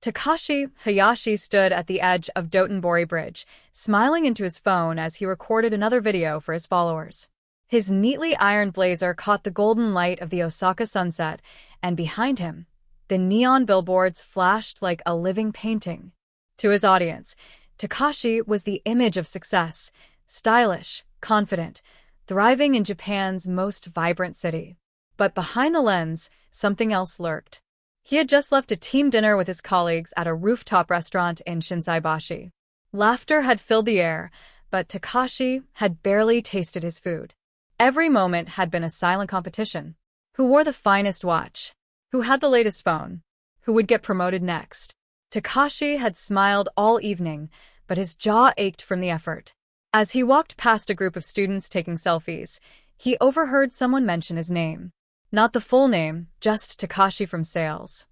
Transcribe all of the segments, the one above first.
Takashi Hayashi stood at the edge of Dotonbori Bridge, smiling into his phone as he recorded another video for his followers. His neatly ironed blazer caught the golden light of the Osaka sunset, and behind him, the neon billboards flashed like a living painting. To his audience, Takashi was the image of success, stylish, confident, thriving in Japan's most vibrant city. But behind the lens, something else lurked. He had just left a team dinner with his colleagues at a rooftop restaurant in Shinsaibashi. Laughter had filled the air, but Takashi had barely tasted his food. Every moment had been a silent competition. Who wore the finest watch? Who had the latest phone? Who would get promoted next? Takashi had smiled all evening, but his jaw ached from the effort. As he walked past a group of students taking selfies, he overheard someone mention his name. Not the full name, just Takashi from sales.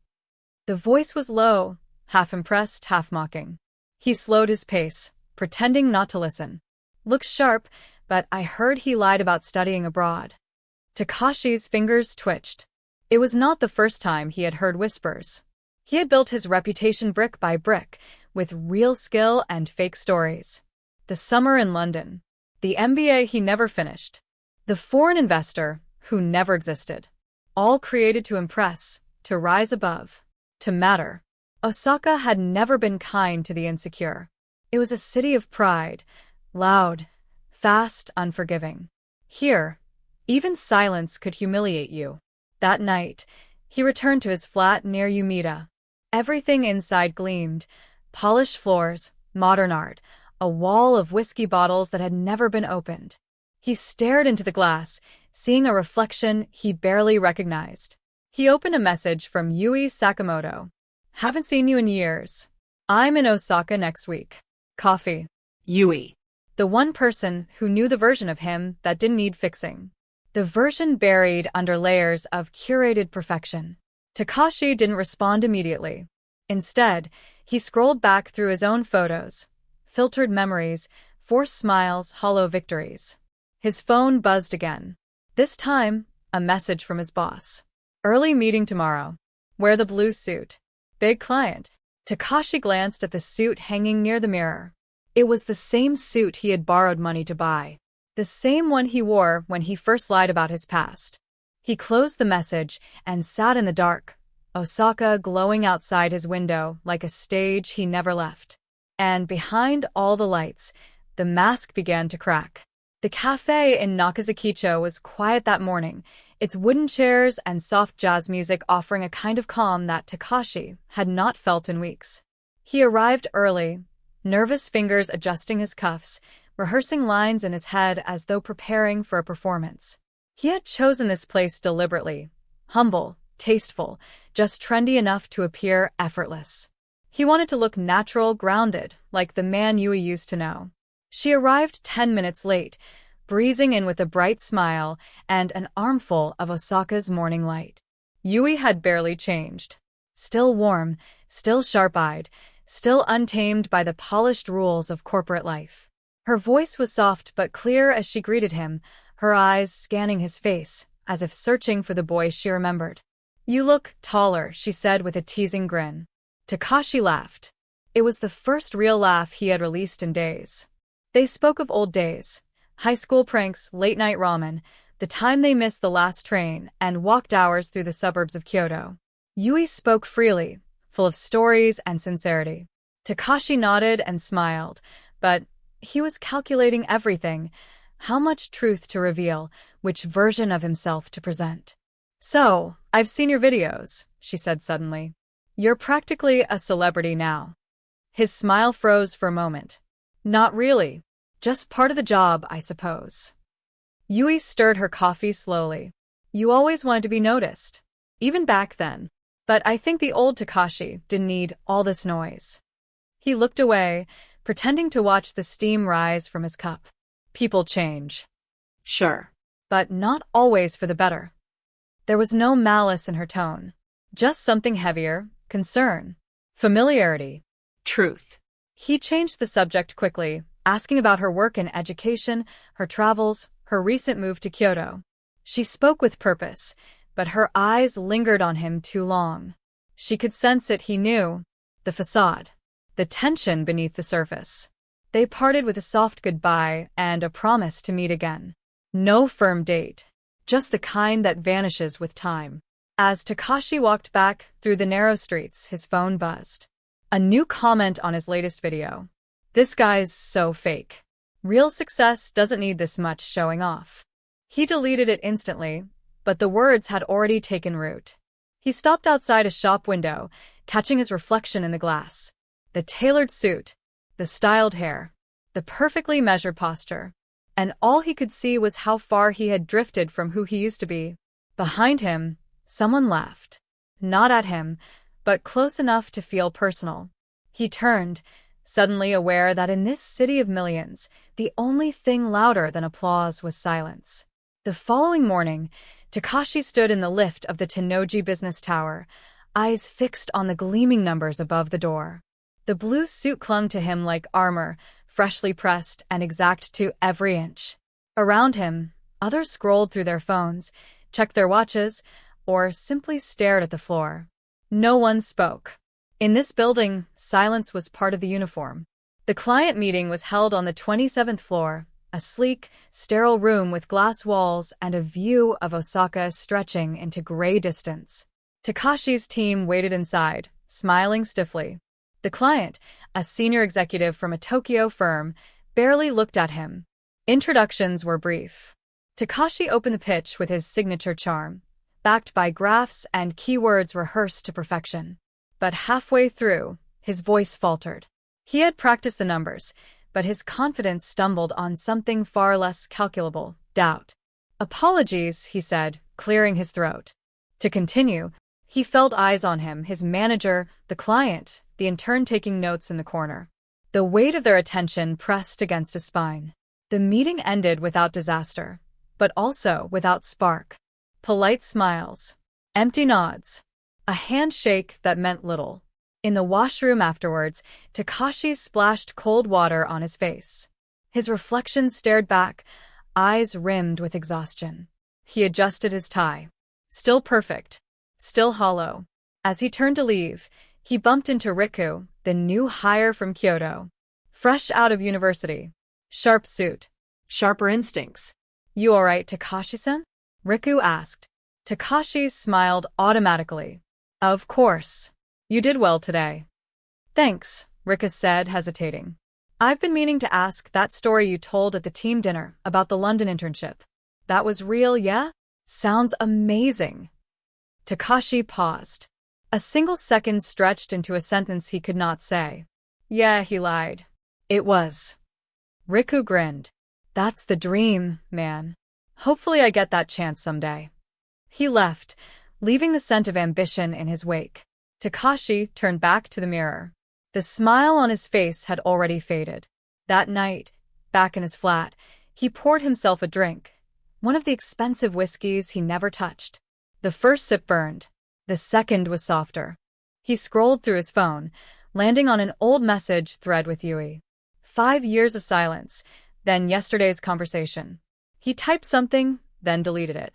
The voice was low, half impressed, half mocking. He slowed his pace, pretending not to listen. Looks sharp, but I heard he lied about studying abroad. Takashi's fingers twitched. It was not the first time he had heard whispers. He had built his reputation brick by brick, with real skill and fake stories. The summer in London. The MBA he never finished. The foreign investor who never existed. All created to impress, to rise above, to matter. Osaka had never been kind to the insecure. It was a city of pride, loud, fast, unforgiving. Here, even silence could humiliate you. That night, he returned to his flat near Umeda. Everything inside gleamed. Polished floors, modern art, a wall of whiskey bottles that had never been opened. He stared into the glass, seeing a reflection he barely recognized. He opened a message from Yui Sakamoto. Haven't seen you in years. I'm in Osaka next week. Coffee. Yui. The one person who knew the version of him that didn't need fixing. The version buried under layers of curated perfection. Takashi didn't respond immediately. Instead, he scrolled back through his own photos, filtered memories, forced smiles, hollow victories. His phone buzzed again. This time, a message from his boss. Early meeting tomorrow. Wear the blue suit. Big client. Takashi glanced at the suit hanging near the mirror. It was the same suit he had borrowed money to buy. The same one he wore when he first lied about his past. He closed the message and sat in the dark, Osaka glowing outside his window like a stage he never left. And behind all the lights, the mask began to crack. The cafe in Nakazakicho was quiet that morning, its wooden chairs and soft jazz music offering a kind of calm that Takashi had not felt in weeks. He arrived early, nervous fingers adjusting his cuffs, rehearsing lines in his head as though preparing for a performance. He had chosen this place deliberately, humble, tasteful, just trendy enough to appear effortless. He wanted to look natural, grounded, like the man Yui used to know. She arrived 10 minutes late, breezing in with a bright smile and an armful of Osaka's morning light. Yui had barely changed. Still warm, still sharp-eyed, still untamed by the polished rules of corporate life. Her voice was soft but clear as she greeted him, her eyes scanning his face, as if searching for the boy she remembered. You look taller, she said with a teasing grin. Takashi laughed. It was the first real laugh he had released in days. They spoke of old days, high school pranks, late-night ramen, the time they missed the last train, and walked hours through the suburbs of Kyoto. Yui spoke freely, full of stories and sincerity. Takashi nodded and smiled, but he was calculating everything, how much truth to reveal, which version of himself to present. So, I've seen your videos, she said suddenly. You're practically a celebrity now. His smile froze for a moment. Not really. Just part of the job, I suppose. Yui stirred her coffee slowly. You always wanted to be noticed. Even back then. But I think the old Takashi didn't need all this noise. He looked away, pretending to watch the steam rise from his cup. People change. Sure. But not always for the better. There was no malice in her tone. Just something heavier, concern, familiarity. Truth. He changed the subject quickly, asking about her work and education, her travels, her recent move to Kyoto. She spoke with purpose, but her eyes lingered on him too long. She could sense it, he knew. the facade, the tension beneath the surface. They parted with a soft goodbye and a promise to meet again. No firm date, just the kind that vanishes with time. As Takashi walked back through the narrow streets, his phone buzzed. A new comment on his latest video. "This guy's so fake. Real success doesn't need this much showing off." He deleted it instantly, but the words had already taken root. He stopped outside a shop window, catching his reflection in the glass. The tailored suit, the styled hair, the perfectly measured posture. And all he could see was how far he had drifted from who he used to be. Behind him, someone laughed. Not at him, but close enough to feel personal. He turned, suddenly aware that in this city of millions, the only thing louder than applause was silence. The following morning, Takashi stood in the lift of the Tennoji Business Tower, eyes fixed on the gleaming numbers above the door. The blue suit clung to him like armor, freshly pressed and exact to every inch. Around him, others scrolled through their phones, checked their watches, or simply stared at the floor. No one spoke. In this building, silence was part of the uniform. The client meeting was held on the 27th floor, a sleek, sterile room with glass walls and a view of Osaka stretching into gray distance. Takashi's team waited inside, smiling stiffly. The client, a senior executive from a Tokyo firm, barely looked at him. Introductions were brief. Takashi opened the pitch with his signature charm, backed by graphs and keywords rehearsed to perfection. But halfway through, his voice faltered. He had practiced the numbers, but his confidence stumbled on something far less calculable: doubt. "Apologies," he said, clearing his throat. To continue, he felt eyes on him, his manager, the client, the intern taking notes in the corner. The weight of their attention pressed against his spine. The meeting ended without disaster, but also without spark. Polite smiles, empty nods, a handshake that meant little. In the washroom afterwards, Takashi splashed cold water on his face. His reflection stared back, eyes rimmed with exhaustion. He adjusted his tie. Still perfect, still hollow. As he turned to leave, he bumped into Riku, the new hire from Kyoto. Fresh out of university. Sharp suit. Sharper instincts. "You alright, Takashi-san?" Riku asked. Takashi smiled automatically. "Of course. You did well today." "Thanks," Riku said, hesitating. "I've been meaning to ask that story you told at the team dinner about the London internship. That was real, yeah? Sounds amazing." Takashi paused. A single second stretched into a sentence he could not say. "Yeah," he lied. "It was." Riku grinned. "That's the dream, man. Hopefully I get that chance someday." He left, leaving the scent of ambition in his wake. Takashi turned back to the mirror. The smile on his face had already faded. That night, back in his flat, he poured himself a drink, one of the expensive whiskeys he never touched. The first sip burned. The second was softer. He scrolled through his phone, landing on an old message thread with Yui. 5 years of silence, then yesterday's conversation. He typed something, then deleted it.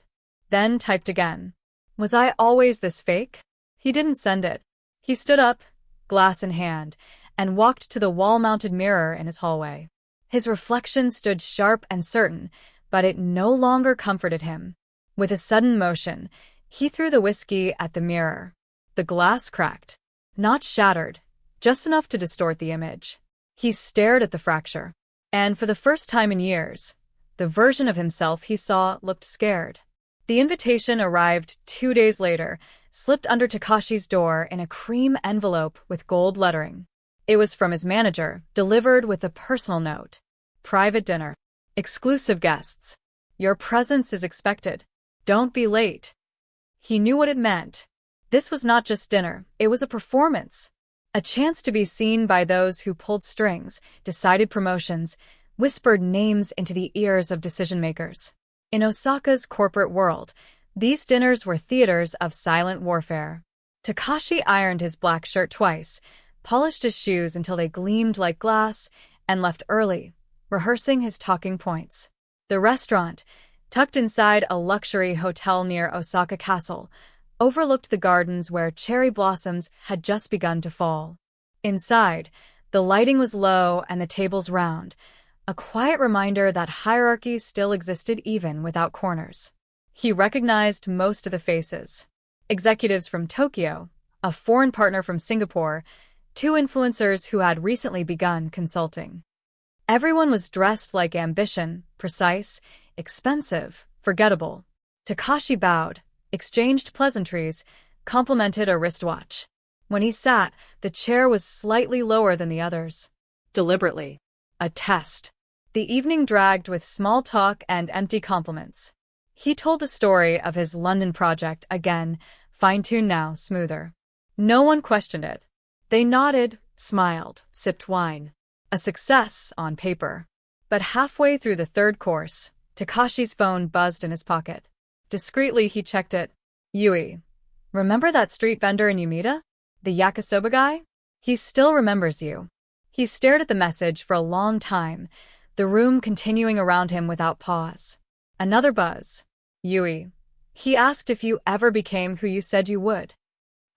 Then typed again. Was I always this fake? He didn't send it. He stood up, glass in hand, and walked to the wall-mounted mirror in his hallway. His reflection stood sharp and certain, but it no longer comforted him. With a sudden motion, he threw the whiskey at the mirror. The glass cracked. Not shattered, just enough to distort the image. He stared at the fracture. And for the first time in years, the version of himself he saw looked scared. The invitation arrived 2 days later, slipped under Takashi's door in a cream envelope with gold lettering. It was from his manager, delivered with a personal note. Private dinner. Exclusive guests. Your presence is expected. Don't be late. He knew what it meant. This was not just dinner, it was a performance. A chance to be seen by those who pulled strings, decided promotions, whispered names into the ears of decision-makers. In Osaka's corporate world, these dinners were theaters of silent warfare. Takashi ironed his black shirt twice, polished his shoes until they gleamed like glass, and left early, rehearsing his talking points. The restaurant, tucked inside a luxury hotel near Osaka Castle, overlooked the gardens where cherry blossoms had just begun to fall. Inside, the lighting was low and the tables round, a quiet reminder that hierarchy still existed even without corners. He recognized most of the faces. Executives from Tokyo, a foreign partner from Singapore, two influencers who had recently begun consulting. Everyone was dressed like ambition, precise, expensive, forgettable. Takashi bowed, exchanged pleasantries, complimented a wristwatch. When he sat, the chair was slightly lower than the others. Deliberately. A test. The evening dragged with small talk and empty compliments. He told the story of his London project again, fine-tuned now, smoother. No one questioned it. They nodded, smiled, sipped wine. A success on paper. But halfway through the third course, Takashi's phone buzzed in his pocket. Discreetly, he checked it. Yui. Remember that street vendor in Umeda? The yakisoba guy? He still remembers you. He stared at the message for a long time, the room continuing around him without pause. Another buzz. Yui. He asked if you ever became who you said you would.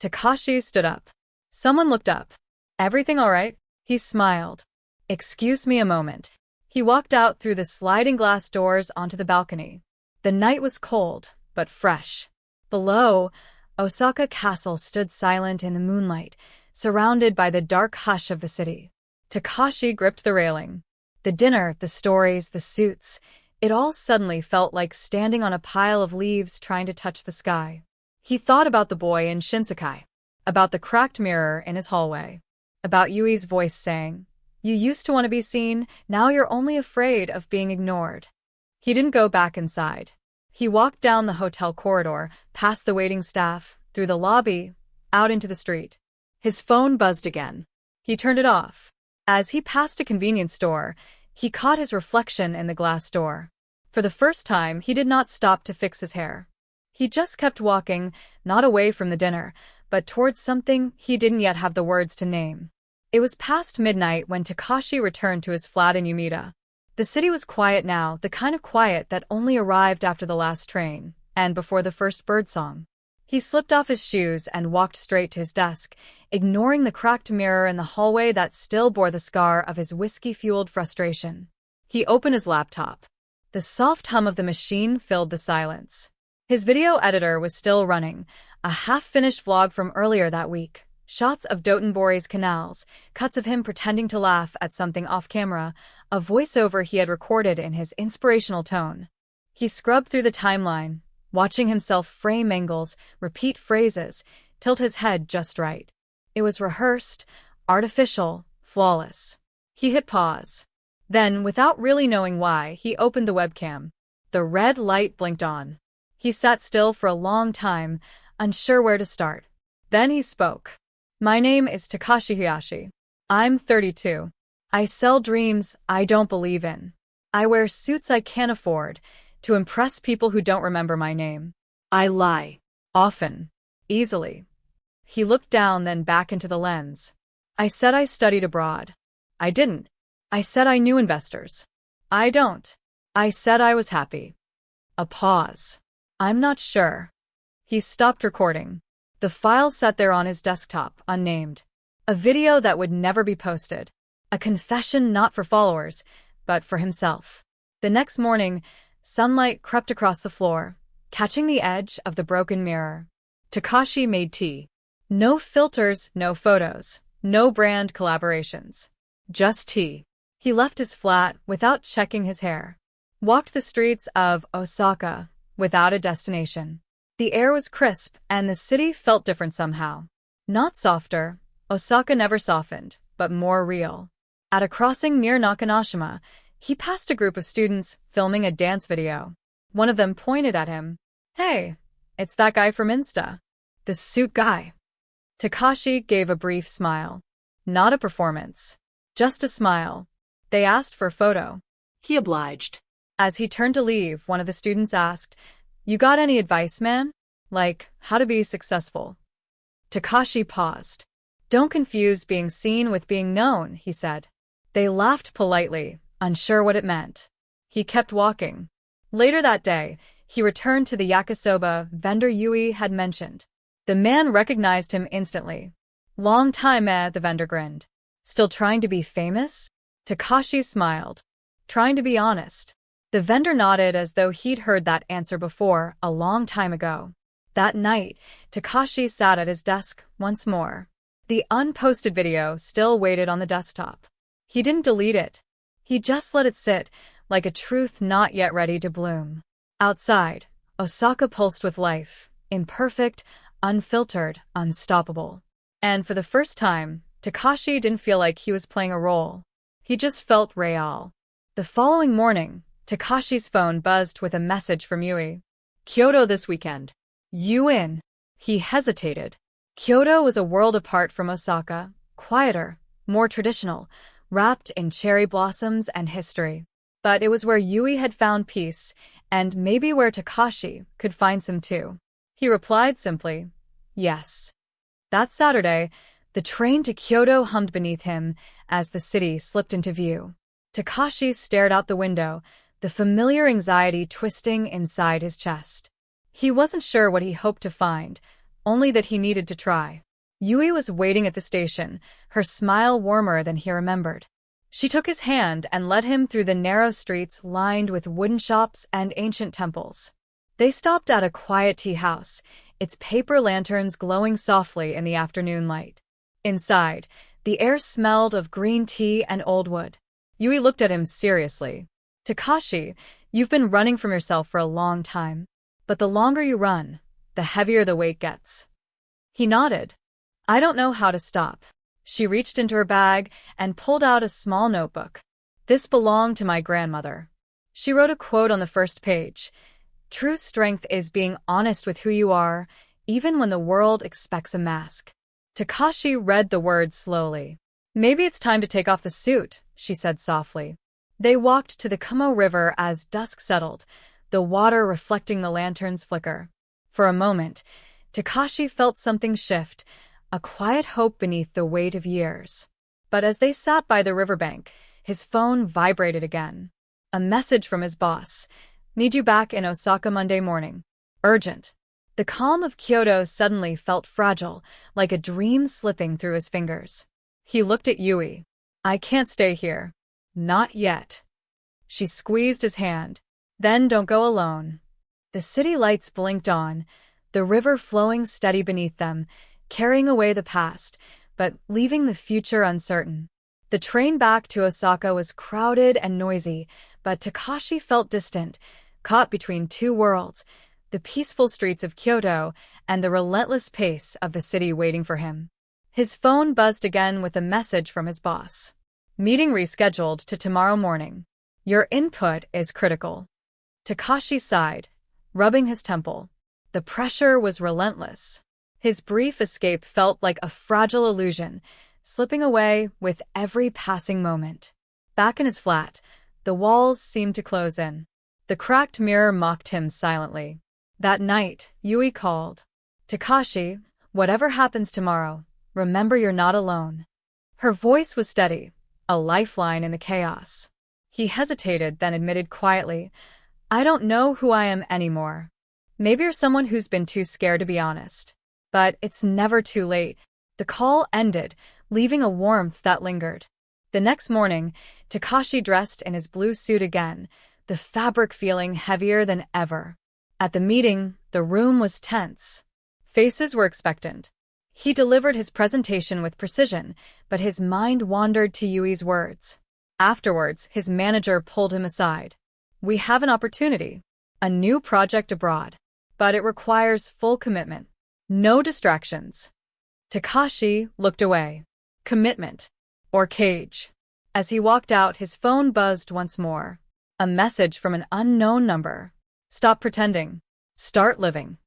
Takashi stood up. Someone looked up. Everything all right? He smiled. Excuse me a moment. He walked out through the sliding glass doors onto the balcony. The night was cold, but fresh. Below, Osaka Castle stood silent in the moonlight, surrounded by the dark hush of the city. Takashi gripped the railing. The dinner, the stories, the suits, it all suddenly felt like standing on a pile of leaves trying to touch the sky. He thought about the boy in Shinsekai, about the cracked mirror in his hallway, about Yui's voice saying, "You used to want to be seen, now you're only afraid of being ignored." He didn't go back inside. He walked down the hotel corridor, past the waiting staff, through the lobby, out into the street. His phone buzzed again. He turned it off. As he passed a convenience store, he caught his reflection in the glass door. For the first time, he did not stop to fix his hair. He just kept walking, not away from the dinner, but towards something he didn't yet have the words to name. It was past midnight when Takashi returned to his flat in Umeda. The city was quiet now, the kind of quiet that only arrived after the last train, and before the first birdsong. He slipped off his shoes and walked straight to his desk, ignoring the cracked mirror in the hallway that still bore the scar of his whiskey-fueled frustration. He opened his laptop. The soft hum of the machine filled the silence. His video editor was still running, a half-finished vlog from earlier that week. Shots of Dotonbori's canals, cuts of him pretending to laugh at something off-camera, a voiceover he had recorded in his inspirational tone. He scrubbed through the timeline, watching himself frame angles, repeat phrases, tilt his head just right. It was rehearsed, artificial, flawless. He hit pause. Then, without really knowing why, he opened the webcam. The red light blinked on. He sat still for a long time, unsure where to start. Then he spoke. "My name is Takashi Hayashi. I'm 32. I sell dreams I don't believe in. I wear suits I can't afford to impress people who don't remember my name. I lie. Often. Easily." He looked down, then back into the lens. "I said I studied abroad. I didn't. I said I knew investors. I don't. I said I was happy." A pause. "I'm not sure." He stopped recording. The file sat there on his desktop, unnamed. A video that would never be posted. A confession not for followers, but for himself. The next morning, sunlight crept across the floor, catching the edge of the broken mirror. Takashi made tea. No filters, no photos, no brand collaborations. Just tea. He left his flat without checking his hair. Walked the streets of Osaka without a destination. The air was crisp, and the city felt different somehow. Not softer, Osaka never softened, but more real. At a crossing near Nakanoshima, he passed a group of students filming a dance video. One of them pointed at him. "Hey, it's that guy from Insta. The suit guy." Takashi gave a brief smile. Not a performance. Just a smile. They asked for a photo. He obliged. As he turned to leave, one of the students asked, "You got any advice, man? Like, how to be successful?" Takashi paused. "Don't confuse being seen with being known," he said. They laughed politely, unsure what it meant. He kept walking. Later that day, he returned to the yakisoba vendor Yui had mentioned. The man recognized him instantly. Long time, the vendor grinned. Still trying to be famous? Takashi smiled. Trying to be honest. The vendor nodded as though he'd heard that answer before, a long time ago. That night, Takashi sat at his desk once more. The unposted video still waited on the desktop. He didn't delete it. He just let it sit, like a truth not yet ready to bloom. Outside, Osaka pulsed with life, imperfect, unfiltered, unstoppable. And for the first time, Takashi didn't feel like he was playing a role. He just felt real. The following morning, Takashi's phone buzzed with a message from Yui. Kyoto this weekend. You in? He hesitated. Kyoto was a world apart from Osaka, quieter, more traditional, wrapped in cherry blossoms and history. But it was where Yui had found peace, and maybe where Takashi could find some too. He replied simply, yes. That Saturday, the train to Kyoto hummed beneath him as the city slipped into view. Takashi stared out the window, the familiar anxiety twisting inside his chest. He wasn't sure what he hoped to find, only that he needed to try. Yui was waiting at the station, her smile warmer than he remembered. She took his hand and led him through the narrow streets lined with wooden shops and ancient temples. They stopped at a quiet tea house, its paper lanterns glowing softly in the afternoon light. Inside, the air smelled of green tea and old wood. Yui looked at him seriously. Takashi, you've been running from yourself for a long time. But the longer you run, the heavier the weight gets. He nodded. I don't know how to stop. She reached into her bag and pulled out a small notebook. This belonged to my grandmother. She wrote a quote on the first page. True strength is being honest with who you are, even when the world expects a mask. Takashi read the words slowly. Maybe it's time to take off the suit, she said softly. They walked to the Kumo River as dusk settled, the water reflecting the lantern's flicker. For a moment, Takashi felt something shift, a quiet hope beneath the weight of years. But as they sat by the riverbank, his phone vibrated again. A message from his boss. Need you back in Osaka Monday morning. Urgent. The calm of Kyoto suddenly felt fragile, like a dream slipping through his fingers. He looked at Yui. I can't stay here. Not yet. She squeezed his hand. Then don't go alone. The city lights blinked on, the river flowing steady beneath them, carrying away the past, but leaving the future uncertain. The train back to Osaka was crowded and noisy, but Takashi felt distant, caught between two worlds, the peaceful streets of Kyoto and the relentless pace of the city waiting for him. His phone buzzed again with a message from his boss. Meeting rescheduled to tomorrow morning. Your input is critical. Takashi sighed, rubbing his temple. The pressure was relentless. His brief escape felt like a fragile illusion, slipping away with every passing moment. Back in his flat, the walls seemed to close in. The cracked mirror mocked him silently. That night, Yui called. Takashi, whatever happens tomorrow, remember you're not alone. Her voice was steady, a lifeline in the chaos. He hesitated, then admitted quietly, I don't know who I am anymore. Maybe you're someone who's been too scared to be honest. But it's never too late. The call ended, leaving a warmth that lingered. The next morning, Takashi dressed in his blue suit again, the fabric feeling heavier than ever. At the meeting, the room was tense. Faces were expectant. He delivered his presentation with precision, but his mind wandered to Yui's words. Afterwards, his manager pulled him aside. We have an opportunity, a new project abroad, but it requires full commitment. No distractions. Takashi looked away. Commitment. Or cage. As he walked out, his phone buzzed once more. A message from an unknown number. Stop pretending. Start living.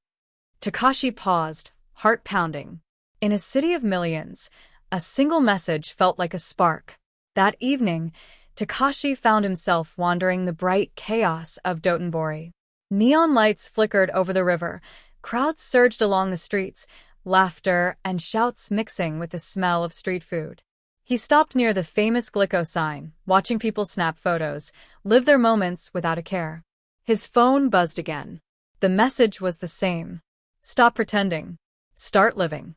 Takashi paused, heart pounding. In a city of millions, a single message felt like a spark. That evening, Takashi found himself wandering the bright chaos of Dotonbori. Neon lights flickered over the river, crowds surged along the streets, laughter and shouts mixing with the smell of street food. He stopped near the famous Glico sign, watching people snap photos, live their moments without a care. His phone buzzed again. The message was the same. Stop pretending. Start living.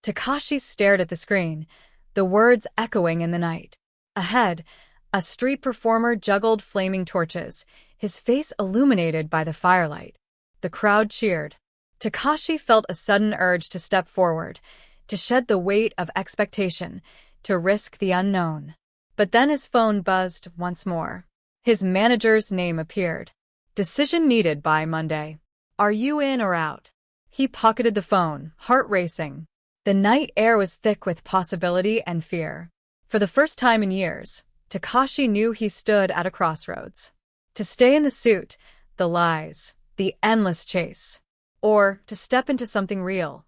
Takashi stared at the screen, the words echoing in the night. Ahead, a street performer juggled flaming torches, his face illuminated by the firelight. The crowd cheered. Takashi felt a sudden urge to step forward, to shed the weight of expectation, to risk the unknown. But then his phone buzzed once more. His manager's name appeared. Decision needed by Monday. Are you in or out? He pocketed the phone, heart racing. The night air was thick with possibility and fear. For the first time in years, Takashi knew he stood at a crossroads. To stay in the suit, the lies, the endless chase. Or to step into something real,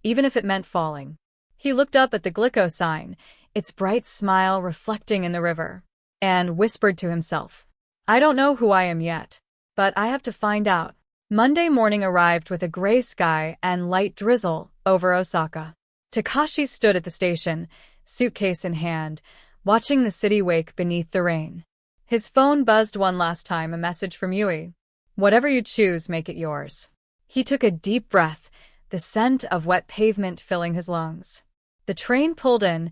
even if it meant falling. He looked up at the Glico sign, its bright smile reflecting in the river, and whispered to himself, I don't know who I am yet, but I have to find out. Monday morning arrived with a gray sky and light drizzle over Osaka. Takashi stood at the station, suitcase in hand, watching the city wake beneath the rain. His phone buzzed one last time, a message from Yui. Whatever you choose, make it yours. He took a deep breath, the scent of wet pavement filling his lungs. The train pulled in,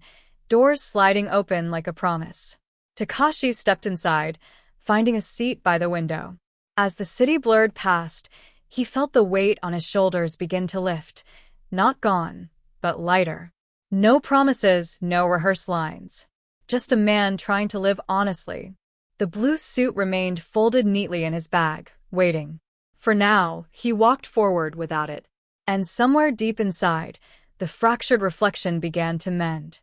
doors sliding open like a promise. Takashi stepped inside, finding a seat by the window. As the city blurred past, he felt the weight on his shoulders begin to lift, not gone, but lighter. No promises, no rehearsed lines. Just a man trying to live honestly. The blue suit remained folded neatly in his bag, waiting. For now, he walked forward without it. And somewhere deep inside, the fractured reflection began to mend.